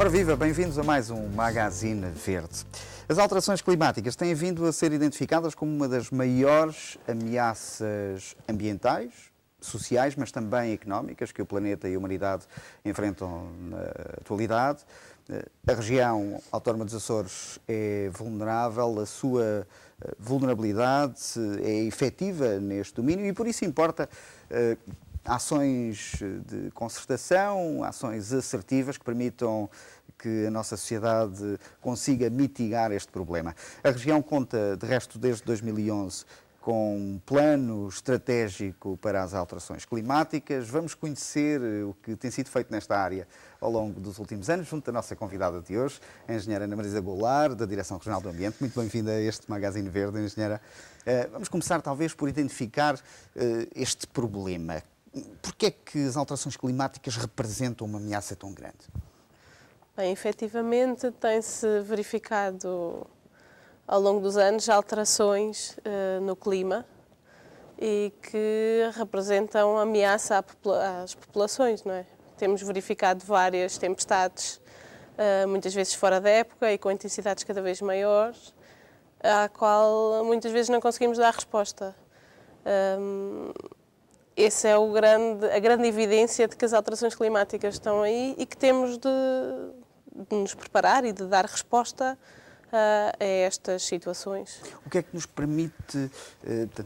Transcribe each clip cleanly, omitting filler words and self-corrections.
Ora viva, bem-vindos a mais um Magazine Verde. As alterações climáticas têm vindo a ser identificadas como uma das maiores ameaças ambientais, sociais, mas também económicas que o planeta e a humanidade enfrentam na atualidade. A região autónoma dos Açores é vulnerável, a sua vulnerabilidade é efetiva neste domínio e por isso importa ações de concertação, ações assertivas que permitam que a nossa sociedade consiga mitigar este problema. A região conta, de resto, desde 2011, com um plano estratégico para as alterações climáticas. Vamos conhecer o que tem sido feito nesta área ao longo dos últimos anos, junto da nossa convidada de hoje, a engenheira Ana Marisa Goulart, da Direção Regional do Ambiente. Muito bem-vinda a este Magazine Verde, engenheira. Vamos começar, talvez, por identificar este problema. Porquê é que as alterações climáticas representam uma ameaça tão grande? Bem, efetivamente tem-se verificado ao longo dos anos alterações no clima e que representam ameaça às populações, não é? Temos verificado várias tempestades, muitas vezes fora da época e com intensidades cada vez maiores, à qual muitas vezes não conseguimos dar resposta. Essa é a grande evidência de que as alterações climáticas estão aí e que temos de nos preparar e de dar resposta a estas situações. O que é que nos permite,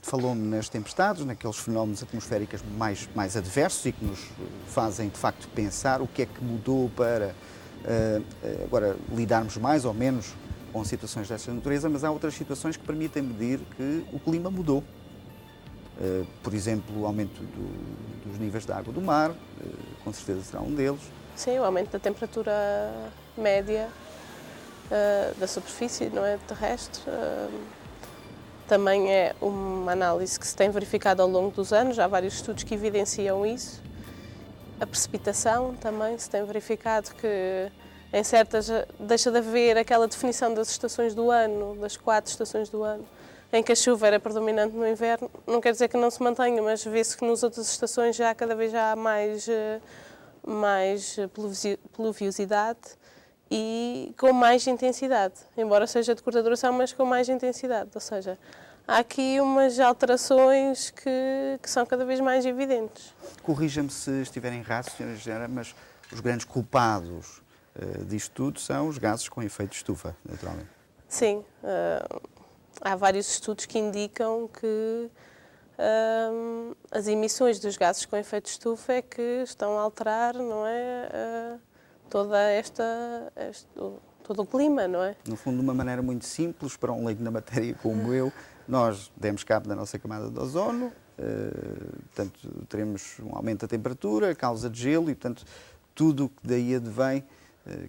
falou-me nas tempestades, naqueles fenómenos atmosféricos mais adversos e que nos fazem, de facto, pensar o que é que mudou para, agora, lidarmos mais ou menos com situações desta natureza, mas há outras situações que permitem medir que o clima mudou. Por exemplo, o aumento dos níveis de água do mar, com certeza será um deles. Sim, o aumento da temperatura média da superfície, não é, terrestre. Também é uma análise que se tem verificado ao longo dos anos, há vários estudos que evidenciam isso. A precipitação também se tem verificado que em certas deixa de haver aquela definição das estações do ano, das 4 estações do ano, em que a chuva era predominante no inverno. Não quer dizer que não se mantenha, mas vê-se que nas outras estações já cada vez há mais pluviosidade e com mais intensidade, embora seja de curta duração, mas com mais intensidade. Ou seja, há aqui umas alterações que são cada vez mais evidentes. Corrija-me se estiver errado, Sra. Engenheira, mas os grandes culpados disto tudo são os gases com efeito de estufa, naturalmente. Sim, há vários estudos que indicam que as emissões dos gases com efeito de estufa é que estão a alterar, não é, todo o clima, não é? No fundo, de uma maneira muito simples, para um leigo na matéria como eu, nós demos cabo da nossa camada de ozono, portanto, teremos um aumento da temperatura, causa de gelo e, portanto, tudo o que daí advém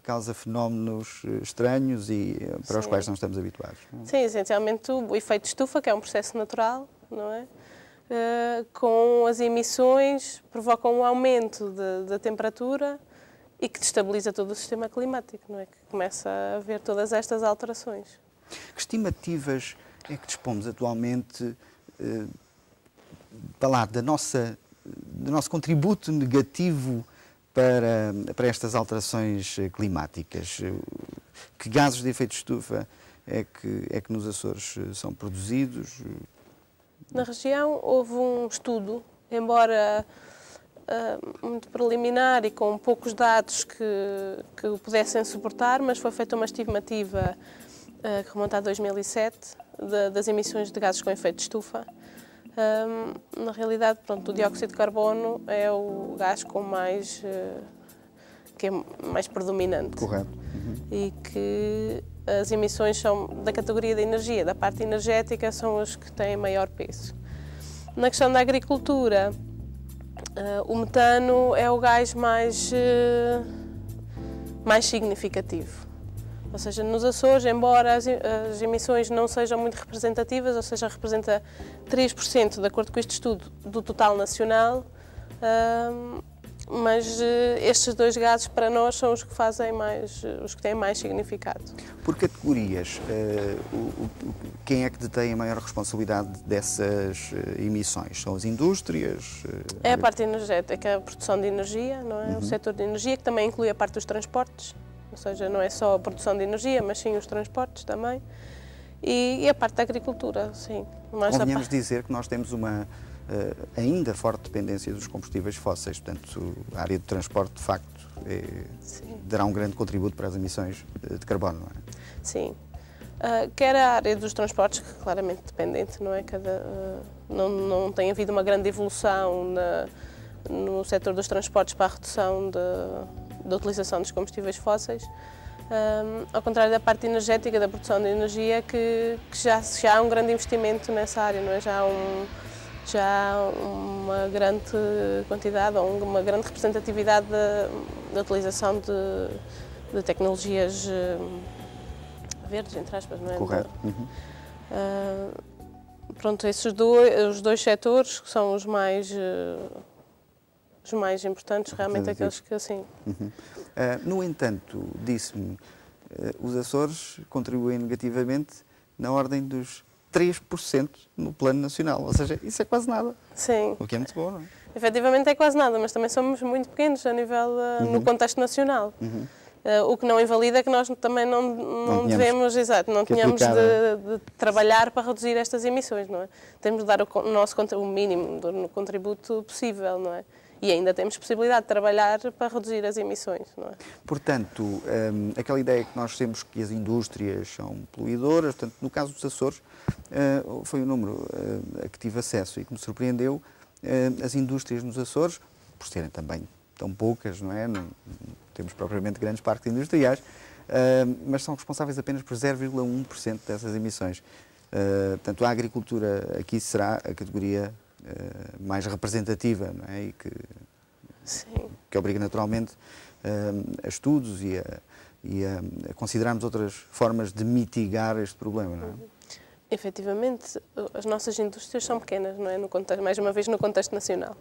causa fenómenos estranhos e para os quais não estamos habituados. Sim, essencialmente o efeito de estufa, que é um processo natural, não é? Com as emissões provocam um aumento da temperatura e que destabiliza todo o sistema climático, não é? Que começa a haver todas estas alterações. Que estimativas é que dispomos atualmente do nosso contributo negativo para estas alterações climáticas? Que gases de efeito de estufa é que nos Açores são produzidos? Na região houve um estudo, embora muito preliminar e com poucos dados que o pudessem suportar, mas foi feita uma estimativa que remonta a 2007 das emissões de gases com efeito de estufa. Na realidade, pronto, o dióxido de carbono é o gás que é mais predominante. Correto. E que as emissões são da categoria da energia, da parte energética, são as que têm maior peso. Na questão da agricultura, o metano é o gás mais significativo. Ou seja, nos Açores, embora as emissões não sejam muito representativas, ou seja, representa 3%, de acordo com este estudo, do total nacional, mas estes dois gases para nós são os que fazem os que têm mais significado. Por categorias, quem é que detém a maior responsabilidade dessas emissões? São as indústrias? É a parte energética, a produção de energia, não é? O setor de energia, que também inclui a parte dos transportes. ou seja, não é só a produção de energia, mas sim os transportes também. E a parte da agricultura, sim. Convenhamos dizer que nós temos uma ainda forte dependência dos combustíveis fósseis, portanto, a área do transporte, de facto, dará um grande contributo para as emissões de carbono, não é? Sim. Quer a área dos transportes, que claramente dependente, não é? Não tem havido uma grande evolução no setor dos transportes para a redução da utilização dos combustíveis fósseis. Ao contrário da parte energética, da produção de energia, que já há um grande investimento nessa área, não é? Já há uma grande quantidade ou uma grande representatividade da utilização de tecnologias verdes, entre aspas, não é? Correto. Pronto, os dois setores que são os mais importantes, realmente aqueles que assim. No entanto, disse-me, os Açores contribuem negativamente na ordem dos 3% no plano nacional, ou seja, isso é quase nada. Sim. O que é muito bom, não é? Efetivamente é quase nada, mas também somos muito pequenos a nível, no contexto nacional. O que não invalida que nós também não devemos, não tínhamos de trabalhar para reduzir estas emissões, não é? Temos de dar o mínimo do contributo possível, não é? E ainda temos possibilidade de trabalhar para reduzir as emissões, não é? Portanto, aquela ideia que nós temos que as indústrias são poluidoras, portanto, no caso dos Açores, foi um número a que tive acesso e que me surpreendeu, as indústrias nos Açores, por serem também tão poucas, não é? Não temos propriamente grandes parques industriais, mas são responsáveis apenas por 0,1% dessas emissões. Portanto, a agricultura aqui será a categoria mais representativa, não é? E que obriga naturalmente a estudos e a considerarmos outras formas de mitigar este problema, não é? Efetivamente, as nossas indústrias são pequenas, não é? Mais uma vez no contexto nacional.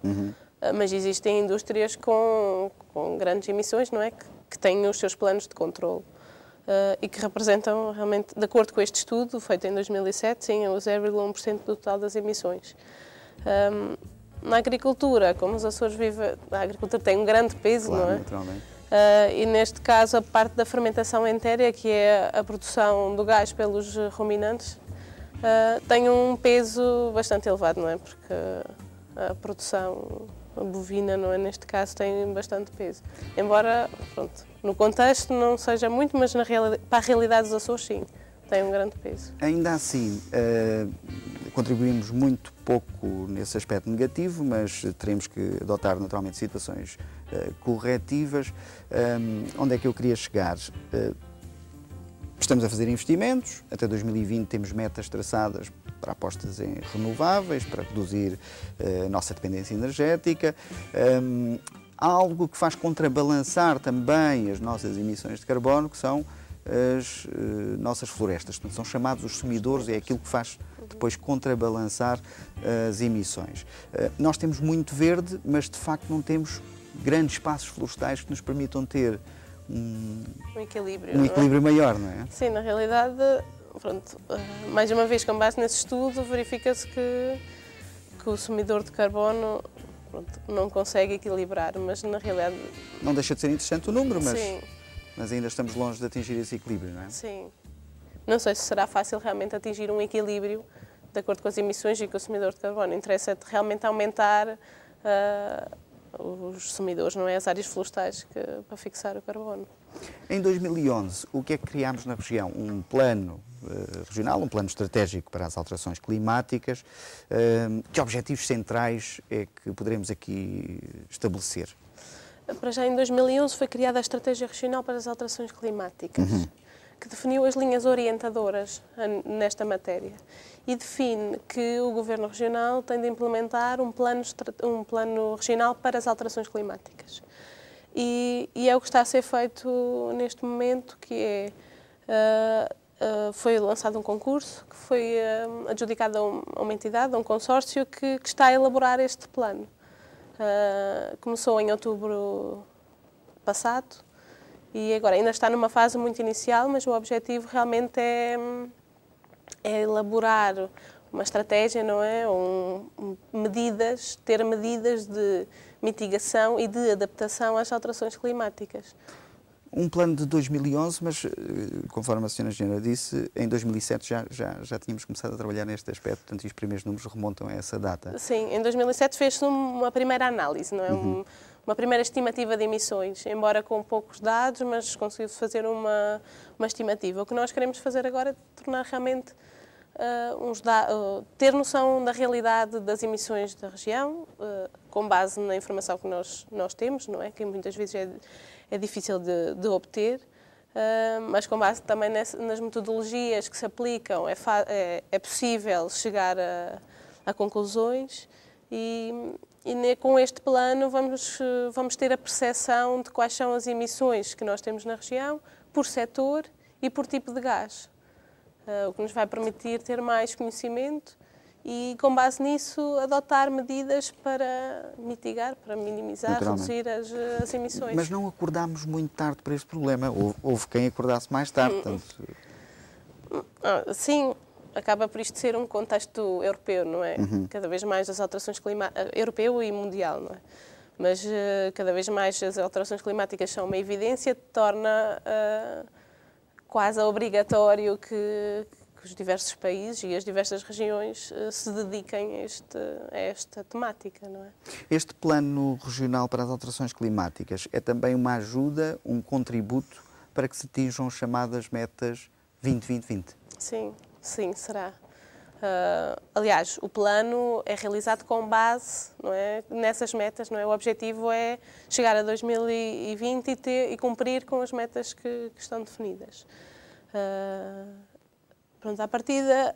Mas existem indústrias com grandes emissões, não é? Que têm os seus planos de controle e que representam realmente, de acordo com este estudo, feito em 2007, sim, o 0,1% do total das emissões. Na agricultura, como os Açores vivem, a agricultura tem um grande peso, claro, não é? Naturalmente. E neste caso a parte da fermentação entérea, que é a produção do gás pelos ruminantes, tem um peso bastante elevado, não é? Porque a produção bovina, não é? Neste caso, tem bastante peso. Embora, pronto, no contexto não seja muito, mas para a realidade dos Açores, sim, tem um grande peso. Ainda assim, contribuímos muito pouco nesse aspecto negativo, mas teremos que adotar naturalmente situações corretivas. Onde é que eu queria chegar? Estamos a fazer investimentos, até 2020 temos metas traçadas para apostas em renováveis, para reduzir a nossa dependência energética. Há algo que faz contrabalançar também as nossas emissões de carbono, que são as nossas florestas. Portanto, são chamados os sumidouros, é aquilo que faz depois contrabalançar as emissões. Nós temos muito verde, mas de facto não temos grandes espaços florestais que nos permitam ter um equilíbrio maior, não é? Sim, na realidade, pronto, mais uma vez, com base nesse estudo, verifica-se que o sumidor de carbono, pronto, não consegue equilibrar, mas na realidade... Não deixa de ser interessante o número, Sim. Mas ainda estamos longe de atingir esse equilíbrio, não é? Sim. Não sei se será fácil realmente atingir um equilíbrio de acordo com as emissões e com o sumidor de carbono. Interessa realmente aumentar os sumidores, não é? As áreas florestais para fixar o carbono. Em 2011, o que é que criámos na região? Um plano regional, um plano estratégico para as alterações climáticas. Que objetivos centrais é que poderemos aqui estabelecer? Para já, em 2011, foi criada a Estratégia Regional para as Alterações Climáticas, que definiu as linhas orientadoras nesta matéria e define que o Governo Regional tem de implementar um plano regional para as alterações climáticas. E é o que está a ser feito neste momento, que foi lançado um concurso, que foi adjudicado a uma entidade, a um consórcio, que está a elaborar este plano. Começou em outubro passado e agora ainda está numa fase muito inicial, mas o objetivo realmente é elaborar uma estratégia, não é? Ter medidas de mitigação e de adaptação às alterações climáticas. Um plano de 2011, mas, conforme a Sra. Engenheira disse, em 2007 já tínhamos começado a trabalhar neste aspecto, portanto, os primeiros números remontam a essa data. Sim, em 2007 fez-se uma primeira análise, não é? Uma primeira estimativa de emissões, embora com poucos dados, mas conseguiu-se fazer uma estimativa. O que nós queremos fazer agora é tornar realmente ter noção da realidade das emissões da região, com base na informação que nós temos, não é? Que muitas vezes é difícil de obter, mas com base também nas metodologias que se aplicam, é possível chegar a conclusões e com este plano vamos ter a percepção de quais são as emissões que nós temos na região, por setor e por tipo de gás. O que nos vai permitir ter mais conhecimento e, com base nisso, adotar medidas para mitigar, para minimizar, reduzir as emissões. Mas não acordámos muito tarde para este problema. Houve quem acordasse mais tarde. Portanto... Sim, acaba por isto ser um contexto europeu, não é? Cada vez mais as alterações climáticas, europeu e mundial, não é? Mas cada vez mais as alterações climáticas são uma evidência, torna quase obrigatório que os diversos países e as diversas regiões se dediquem a esta temática, não é? Este plano regional para as alterações climáticas é também uma ajuda, um contributo para que se atinjam as chamadas metas 20-20-20? Sim, será. Aliás, o plano é realizado com base, não é, nessas metas, não é? O objetivo é chegar a 2020 e cumprir com as metas que estão definidas. Pronto, à partida,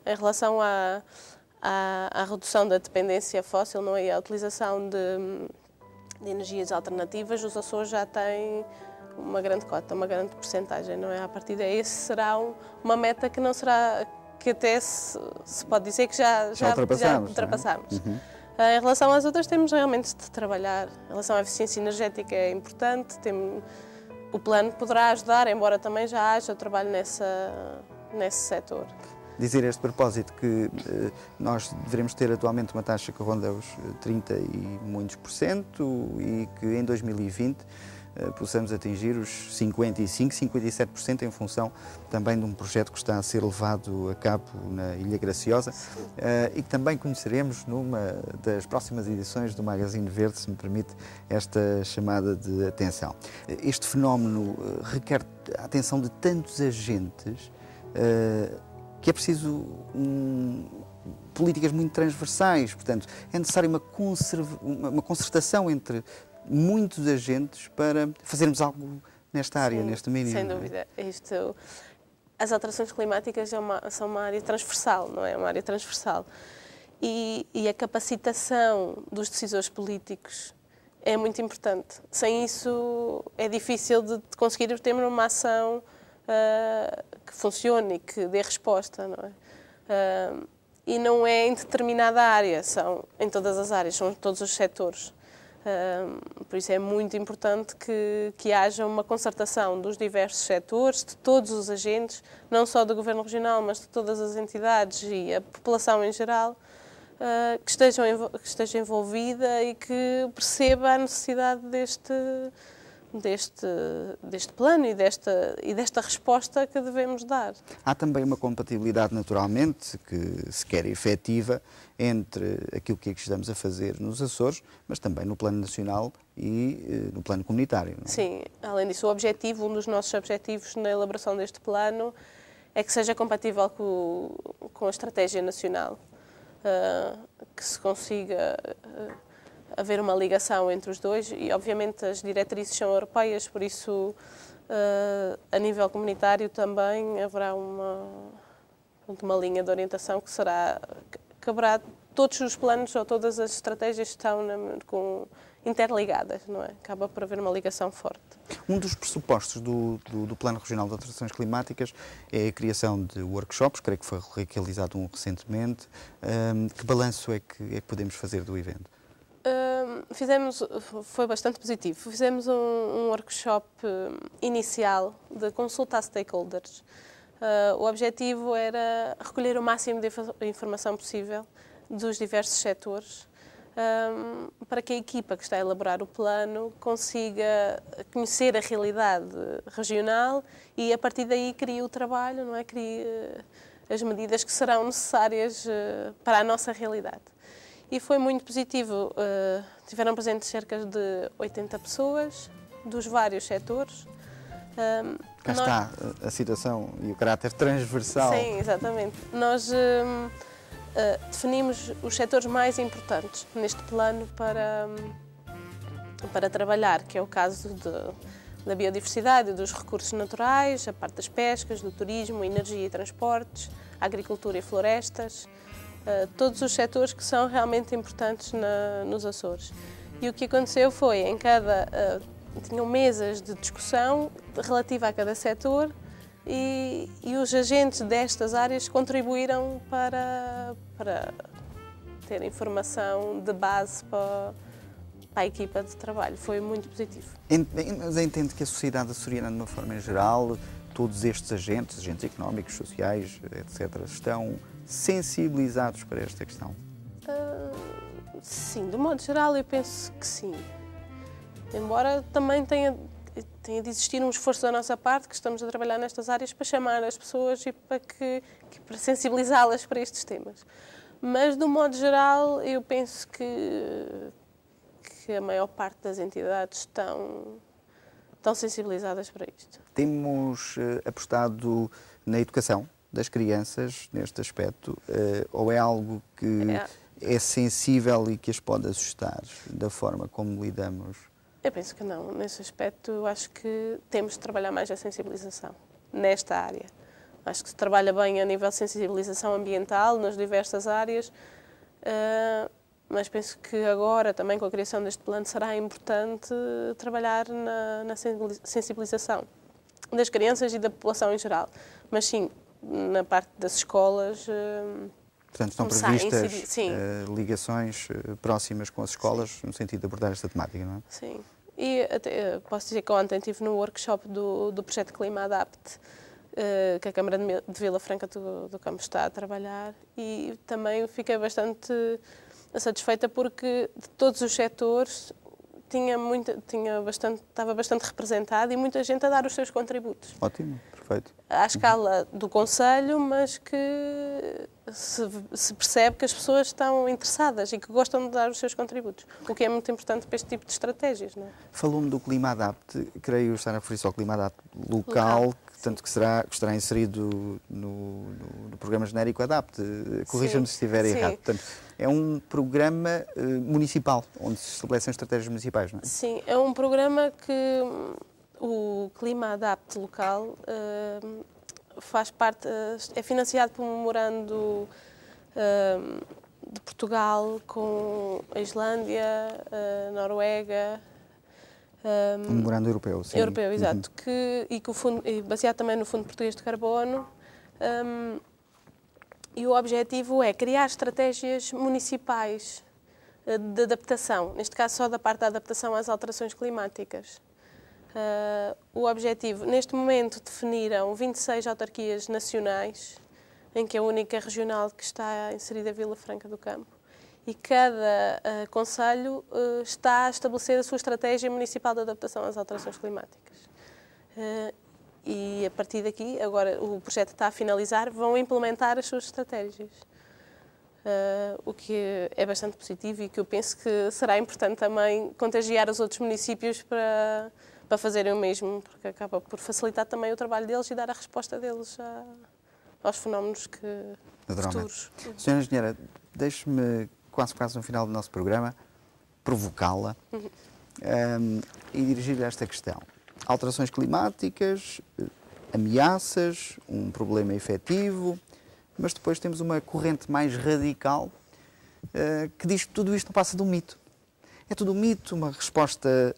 em relação à redução da dependência fóssil, não é? E à utilização de energias alternativas, os Açores já têm uma grande cota, uma grande percentagem, não é? À partida, esse será uma meta que não será, que até se pode dizer que já ultrapassamos. Em relação às outras, temos realmente de trabalhar. Em relação à eficiência energética é importante, o plano poderá ajudar, embora também já haja trabalho nesse setor. Dizer a este propósito que nós devemos ter atualmente uma taxa que ronda os 30 e muitos % e que em 2020 possamos atingir os 55, 57% em função também de um projeto que está a ser levado a cabo na Ilha Graciosa e que também conheceremos numa das próximas edições do Magazine Verde, se me permite esta chamada de atenção. Este fenómeno requer a atenção de tantos agentes que é preciso políticas muito transversais, portanto, é necessário uma concertação entre muitos agentes para fazermos algo nesta área, neste domínio. Sem dúvida. As alterações climáticas são uma área transversal, não é? Uma área transversal. E a capacitação dos decisores políticos é muito importante. Sem isso é difícil de conseguir ter uma ação que funcione e que dê resposta, não é? E não é em determinada área, são em todas as áreas, são em todos os setores. Por isso é muito importante que haja uma concertação dos diversos setores, de todos os agentes, não só do Governo Regional, mas de todas as entidades e a população em geral, que esteja envolvida e que perceba a necessidade deste plano e desta resposta que devemos dar. Há também uma compatibilidade, naturalmente, que se quer efetiva, entre aquilo que estamos a fazer nos Açores, mas também no plano nacional e no plano comunitário. Não é? Sim, além disso, um dos nossos objetivos na elaboração deste plano é que seja compatível com a estratégia nacional, que se consiga haver uma ligação entre os dois e, obviamente, as diretrizes são europeias, por isso, a nível comunitário também haverá uma linha de orientação que caberá todos os planos ou todas as estratégias estão interligadas, não é? Acaba por haver uma ligação forte. Um dos pressupostos do Plano Regional de Alterações Climáticas é a criação de workshops, creio que foi realizado um recentemente. Que balanço é que podemos fazer do evento? Foi bastante positivo. Fizemos um workshop inicial de consulta a stakeholders. O objetivo era recolher o máximo de informação possível dos diversos setores para que a equipa que está a elaborar o plano consiga conhecer a realidade regional e, a partir daí, crie o trabalho, não é? Crie as medidas que serão necessárias para a nossa realidade. E foi muito positivo. Tiveram presentes cerca de 80 pessoas, dos vários setores. Cá está a situação e o caráter transversal. Sim, exatamente. Nós definimos os setores mais importantes neste plano para trabalhar, que é o caso da biodiversidade, dos recursos naturais, a parte das pescas, do turismo, energia e transportes, agricultura e florestas, todos os setores que são realmente importantes nos Açores. E o que aconteceu foi, tinham mesas de discussão relativa a cada setor, e os agentes destas áreas contribuíram para ter informação de base para a equipa de trabalho. Foi muito positivo. Mas entendo que a sociedade açoriana, de uma forma em geral, todos estes agentes económicos, sociais, etc., estão sensibilizados para esta questão? Sim, de modo geral eu penso que sim. Embora também tenha de existir um esforço da nossa parte, que estamos a trabalhar nestas áreas, para chamar as pessoas e para sensibilizá-las para estes temas. Mas, de um modo geral, eu penso que a maior parte das entidades estão sensibilizadas para isto. Temos apostado na educação das crianças neste aspecto, ou é algo que é sensível e que as pode assustar da forma como lidamos? Eu penso que não. Nesse aspecto, eu acho que temos de trabalhar mais a sensibilização, nesta área. Acho que se trabalha bem a nível de sensibilização ambiental, nas diversas áreas, mas penso que agora, também com a criação deste plano, será importante trabalhar na sensibilização das crianças e da população em geral. Mas sim, na parte das escolas... Portanto, estão previstas ligações próximas com as escolas, sim, no sentido de abordar esta temática, não é? Sim. E até, posso dizer que ontem estive no workshop do projeto Clima Adapte, que a Câmara de Vila Franca do Campo está a trabalhar, e também fiquei bastante satisfeita porque de todos os setores estava bastante representado e muita gente a dar os seus contributos. Ótimo, perfeito. À escala do Conselho, mas que se percebe que as pessoas estão interessadas e que gostam de dar os seus contributos, o que é muito importante para este tipo de estratégias, não é? Falou-me do Clima Adapte, creio estar a referir-se ao Clima Adapte local, tanto que estará inserido no programa genérico Adapte. Corrija-me se estiver errado. Portanto, é um programa municipal, onde se estabelecem estratégias municipais, não é? Sim, é um programa que o Clima Adapte local faz parte, é financiado por um memorando de Portugal com a Islândia, a Noruega. Um memorando europeu, sim. Europeu, exato. Baseado também no Fundo Português de Carbono. E o objetivo é criar estratégias municipais de adaptação, neste caso só da parte da adaptação às alterações climáticas. O objetivo, neste momento, definiram 26 autarquias nacionais, em que a única regional que está inserida é Vila Franca do Campo. E cada concelho está a estabelecer a sua estratégia municipal de adaptação às alterações climáticas. E a partir daqui, agora o projeto está a finalizar, vão implementar as suas estratégias. O que é bastante positivo e que eu penso que será importante também contagiar os outros municípios para fazerem o mesmo, porque acaba por facilitar também o trabalho deles e dar a resposta deles aos fenómenos futuros. Senhora Engenheira, deixe-me, quase no final do nosso programa, provocá-la e dirigir-lhe esta questão. Alterações climáticas, ameaças, um problema efetivo, mas depois temos uma corrente mais radical que diz que tudo isto não passa de um mito. É tudo um mito, uma resposta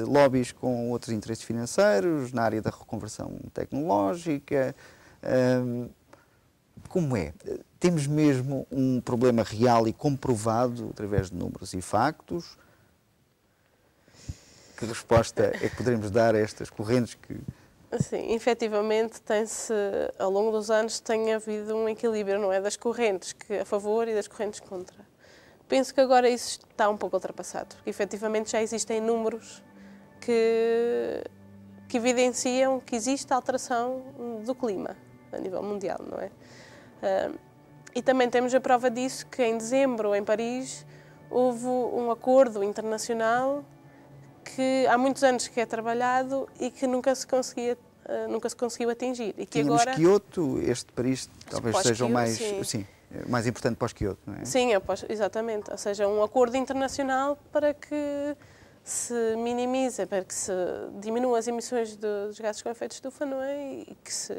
lobbies com outros interesses financeiros, na área da reconversão tecnológica. Como é? Temos mesmo um problema real e comprovado através de números e factos? Que resposta é que poderemos dar a estas correntes que... Sim, efetivamente ao longo dos anos tem havido um equilíbrio, não é? Das correntes a favor e das correntes contra. Penso que agora isso está um pouco ultrapassado, porque efetivamente já existem números que evidenciam que existe alteração do clima a nível mundial, não é? E também temos a prova disso que em dezembro, em Paris, houve um acordo internacional que há muitos anos que é trabalhado e que nunca se conseguiu atingir. E que Tínhamos agora... Kyoto, este Paris talvez seja o mais, sim, mais importante pós-Kyoto, não é? Sim, exatamente. Ou seja, um acordo internacional para que se minimize, para que se diminua as emissões dos gases com efeito de estufa, não é? E que se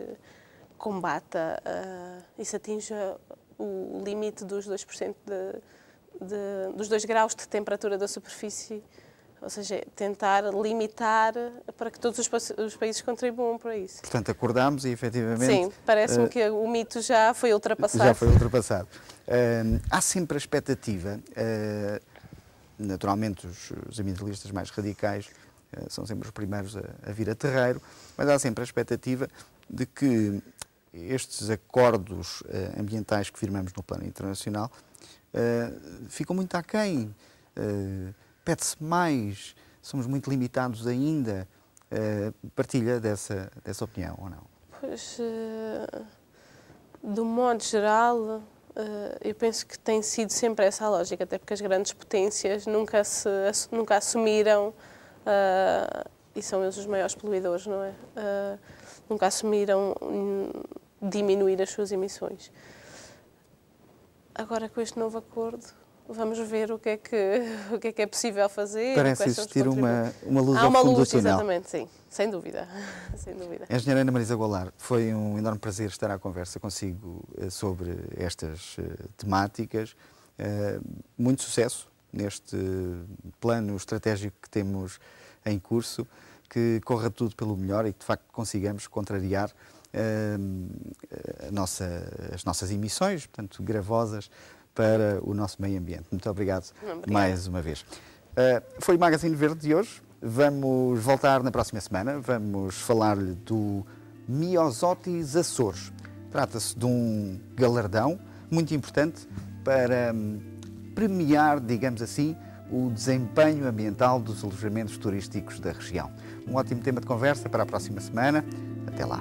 combata e se atinja o limite dos 2% dos 2 graus de temperatura da superfície, ou seja, tentar limitar para que todos os países contribuam para isso. Portanto, acordámos e efetivamente... Sim, parece-me que o mito já foi ultrapassado. Já foi ultrapassado. Há sempre a expectativa, naturalmente os ambientalistas mais radicais são sempre os primeiros a vir a terreiro, mas há sempre a expectativa de que estes acordos ambientais que firmamos no plano internacional ficam muito aquém, pede-se mais, somos muito limitados ainda. Partilha dessa opinião ou não? Pois, do modo geral, eu penso que tem sido sempre essa a lógica, até porque as grandes potências nunca assumiram, e são eles os maiores poluidores, não é? Nunca assumiram diminuir as suas emissões. Agora, com este novo acordo, vamos ver o que é que é possível fazer. Parece existir uma luz ao fundo do túnel. Há uma luz, túnel. Exatamente, sim, sem dúvida. Sem dúvida. Engenheira Ana Marisa Goulart, foi um enorme prazer estar à conversa consigo sobre estas temáticas. Muito sucesso neste plano estratégico que temos em curso, que corra tudo pelo melhor e que de facto consigamos contrariar as nossas emissões, portanto, gravosas, para o nosso meio ambiente. Muito obrigado mais uma vez. Foi o Magazine Verde de hoje. Vamos voltar na próxima semana. Vamos falar-lhe do Myosotis Açores. Trata-se de um galardão muito importante para premiar, digamos assim, o desempenho ambiental dos alojamentos turísticos da região. Um ótimo tema de conversa para a próxima semana. Até lá.